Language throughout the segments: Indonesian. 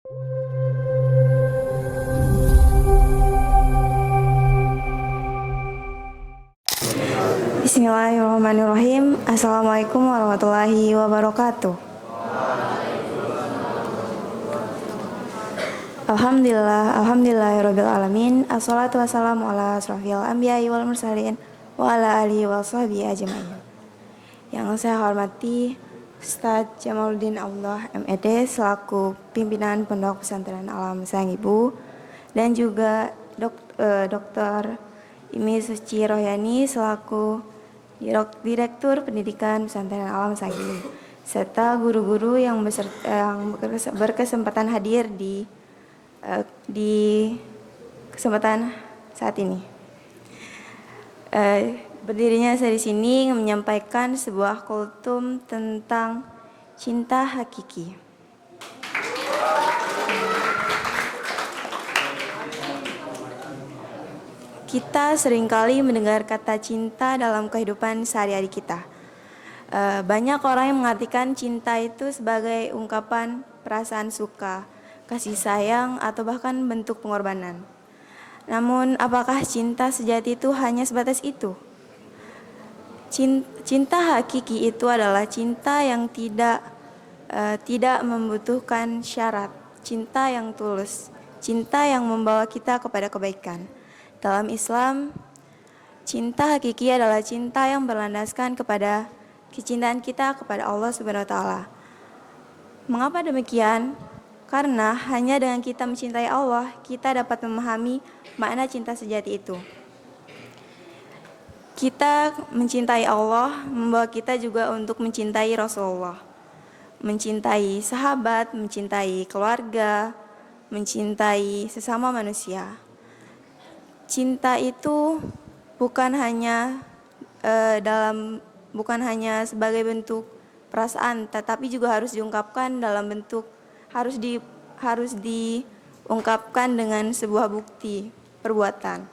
Bismillahirrahmanirrahim. Assalamualaikum warahmatullahi wabarakatuh. Alhamdulillahirabbil alamin. Assalatu wassalamu ala asrofil anbiya'i wal mursalin wa ala alihi wa sahbihi ajmain. Yang saya hormati Ustadz Jamaluddin Abdullah MED selaku pimpinan Pondok Pesantren Alam Sayang Ibu, dan juga Dr. Imi Suci Rohyani selaku Direktur Pendidikan Pesantren Alam Sayang Ibu, serta guru-guru yang berkesempatan hadir di kesempatan saat ini. Berdirinya saya di sini menyampaikan sebuah kultum tentang cinta hakiki. Kita seringkali mendengar kata cinta dalam kehidupan sehari-hari kita. Banyak orang yang mengartikan cinta itu sebagai ungkapan perasaan suka, kasih sayang, atau bahkan bentuk pengorbanan. Namun, apakah cinta sejati itu hanya sebatas itu? Cinta hakiki itu adalah cinta yang tidak membutuhkan syarat, cinta yang tulus, cinta yang membawa kita kepada kebaikan. Dalam Islam, cinta hakiki adalah cinta yang berlandaskan kepada kecintaan kita kepada Allah Subhanahu wa taala. Mengapa demikian? Karena hanya dengan kita mencintai Allah, kita dapat memahami makna cinta sejati itu. Kita mencintai Allah membawa kita juga untuk mencintai Rasulullah, mencintai sahabat, mencintai keluarga, mencintai sesama manusia. Cinta itu bukan hanya sebagai bentuk perasaan, tetapi juga harus diungkapkan dalam bentuk harus diungkapkan dengan sebuah bukti perbuatan.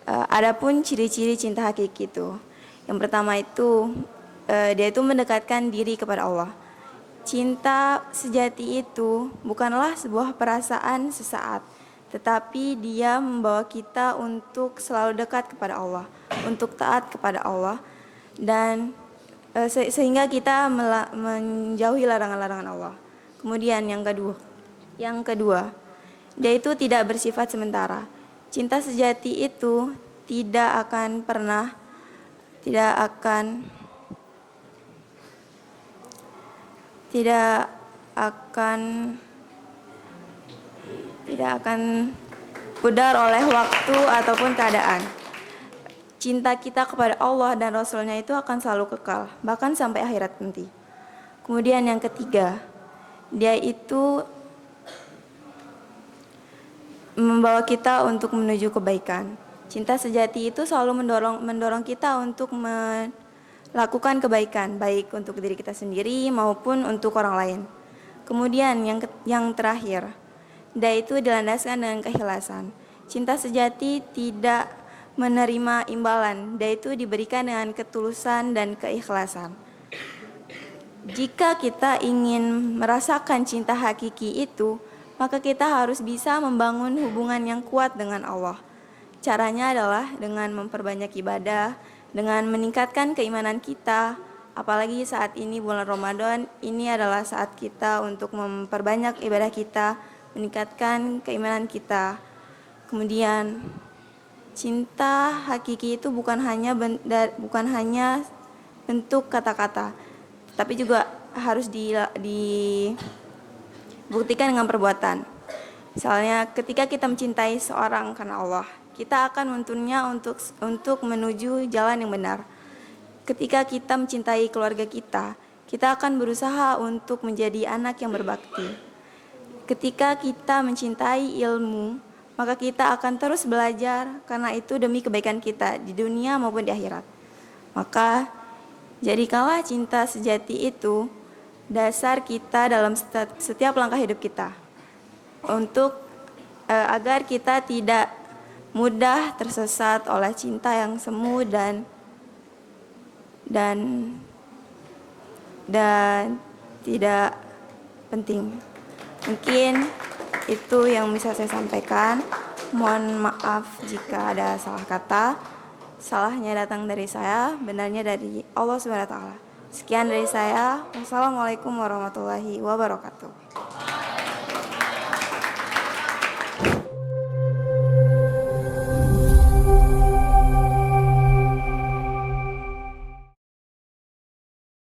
Adapun ciri-ciri cinta hakiki itu, yang pertama itu dia itu mendekatkan diri kepada Allah. Cinta sejati itu bukanlah sebuah perasaan sesaat, tetapi dia membawa kita untuk selalu dekat kepada Allah, untuk taat kepada Allah, dan sehingga kita menjauhi larangan-larangan Allah. Kemudian yang kedua, dia itu tidak bersifat sementara. Cinta sejati itu tidak akan pudar oleh waktu ataupun keadaan. Cinta kita kepada Allah dan Rasul-Nya itu akan selalu kekal, bahkan sampai akhirat nanti. Kemudian yang ketiga, dia itu membawa kita untuk menuju kebaikan. Cinta sejati itu selalu mendorong kita untuk melakukan kebaikan, baik untuk diri kita sendiri maupun untuk orang lain. Kemudian yang terakhir, dia itu dilandaskan dengan keikhlasan. Cinta sejati tidak menerima imbalan, dia itu diberikan dengan ketulusan dan keikhlasan. Jika kita ingin merasakan cinta hakiki itu, maka kita harus bisa membangun hubungan yang kuat dengan Allah. Caranya adalah dengan memperbanyak ibadah, dengan meningkatkan keimanan kita. Apalagi saat ini bulan Ramadan, ini adalah saat kita untuk memperbanyak ibadah kita, meningkatkan keimanan kita. Kemudian cinta hakiki itu bukan hanya bentuk kata-kata, tapi juga harus dibuktikan dengan perbuatan. Misalnya ketika kita mencintai seorang karena Allah, kita akan menuntunnya untuk menuju jalan yang benar. Ketika kita mencintai keluarga kita akan berusaha untuk menjadi anak yang berbakti. Ketika kita mencintai ilmu, maka kita akan terus belajar karena itu demi kebaikan kita di dunia maupun di akhirat. Maka jadikanlah cinta sejati itu dasar kita dalam setiap langkah hidup kita, untuk agar kita tidak mudah tersesat oleh cinta yang semu dan tidak penting. Mungkin itu yang bisa saya sampaikan. Mohon maaf jika ada salah kata. Salahnya datang dari saya, benarnya dari Allah Subhanahu wa taala. Sekian dari saya. Wassalamualaikum warahmatullahi wabarakatuh.